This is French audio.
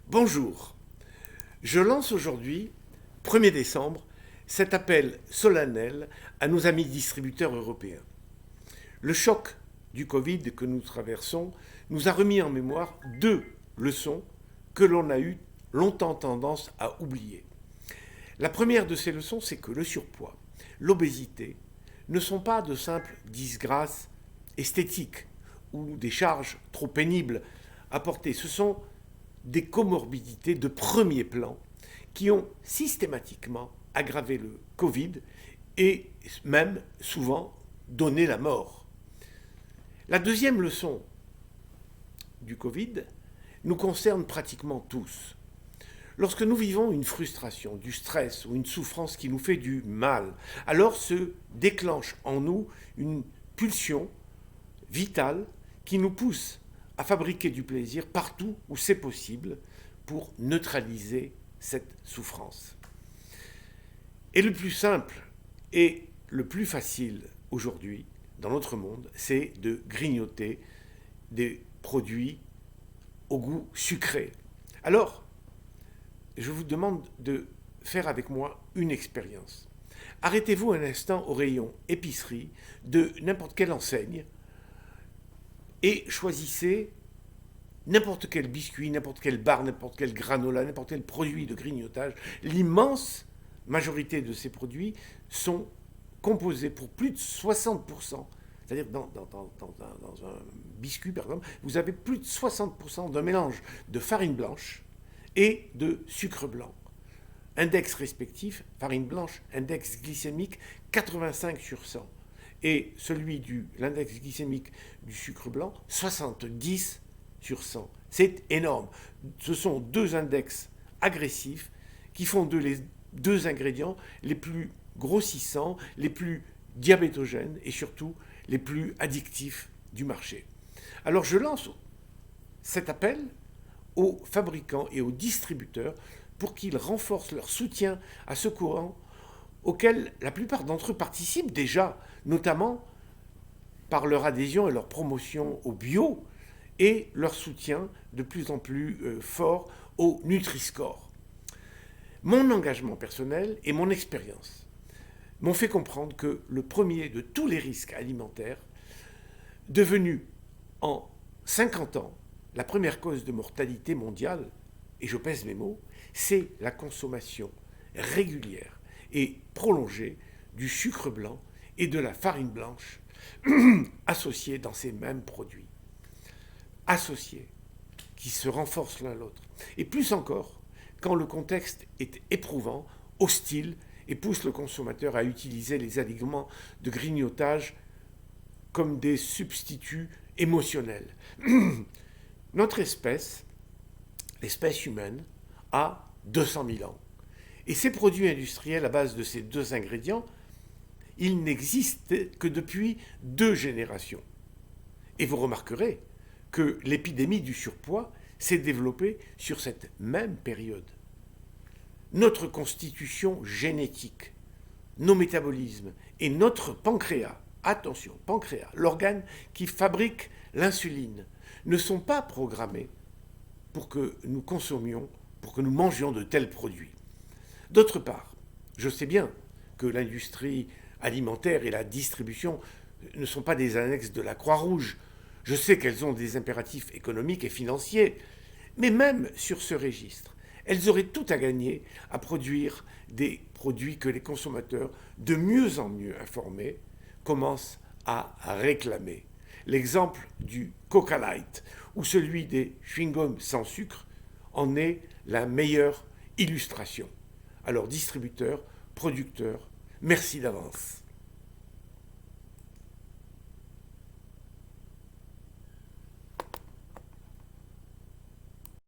Bonjour, je lance aujourd'hui, 1er décembre, cet appel solennel à nos amis distributeurs européens. Le choc du Covid que nous traversons nous a remis en mémoire deux leçons que l'on a eu longtemps tendance à oublier. La première de ces leçons, c'est que le surpoids, l'obésité, ne sont pas de simples disgrâces esthétiques ou des charges trop pénibles à porter. Ce sont des comorbidités de premier plan qui ont systématiquement aggravé le Covid et même souvent donné la mort. La deuxième leçon du Covid nous concerne pratiquement tous. Lorsque nous vivons une frustration, du stress ou une souffrance qui nous fait du mal, alors se déclenche en nous une pulsion vitale qui nous pousse à fabriquer du plaisir partout où c'est possible pour neutraliser cette souffrance. Et le plus simple et le plus facile aujourd'hui dans notre monde, c'est de grignoter des produits au goût sucré. Alors, je vous demande de faire avec moi une expérience. Arrêtez-vous un instant au rayon épicerie de n'importe quelle enseigne et choisissez n'importe quel biscuit, n'importe quelle barre, n'importe quel granola, n'importe quel produit de grignotage. L'immense majorité de ces produits sont composés pour plus de 60%. C'est-à-dire dans un biscuit, par exemple, vous avez plus de 60% d'un mélange de farine blanche et de sucre blanc. Index respectif, farine blanche, index glycémique 85 sur 100. Et celui l'index glycémique du sucre blanc, 70 sur 100. C'est énorme. Ce sont deux index agressifs qui font les deux ingrédients les plus grossissants, les plus diabétogènes et surtout les plus addictifs du marché. Alors je lance cet appel aux fabricants et aux distributeurs pour qu'ils renforcent leur soutien à ce courant auquel la plupart d'entre eux participent déjà, notamment par leur adhésion et leur promotion au bio et leur soutien de plus en plus fort au Nutri-Score. Mon engagement personnel et mon expérience m'ont fait comprendre que le premier de tous les risques alimentaires, devenu en 50 ans la première cause de mortalité mondiale, et je pèse mes mots, c'est la consommation régulière et prolongée du sucre blanc et de la farine blanche associés dans ces mêmes produits. Associés, qui se renforcent l'un l'autre. Et plus encore, quand le contexte est éprouvant, hostile, et pousse le consommateur à utiliser les aliments de grignotage comme des substituts émotionnels. Notre espèce, l'espèce humaine, a 200 000 ans. Et ces produits industriels à base de ces deux ingrédients, ils n'existent que depuis 2 générations. Et vous remarquerez que l'épidémie du surpoids s'est développée sur cette même période. Notre constitution génétique, nos métabolismes et notre pancréas, attention, pancréas, l'organe qui fabrique l'insuline, ne sont pas programmés pour que nous consommions, pour que nous mangions de tels produits. D'autre part, je sais bien que l'industrie alimentaire et la distribution ne sont pas des annexes de la Croix-Rouge. Je sais qu'elles ont des impératifs économiques et financiers. Mais même sur ce registre, elles auraient tout à gagner à produire des produits que les consommateurs, de mieux en mieux informés, commencent à réclamer. L'exemple du Coca Light ou celui des chewing-gums sans sucre en est la meilleure illustration. Alors distributeurs, producteurs, merci d'avance.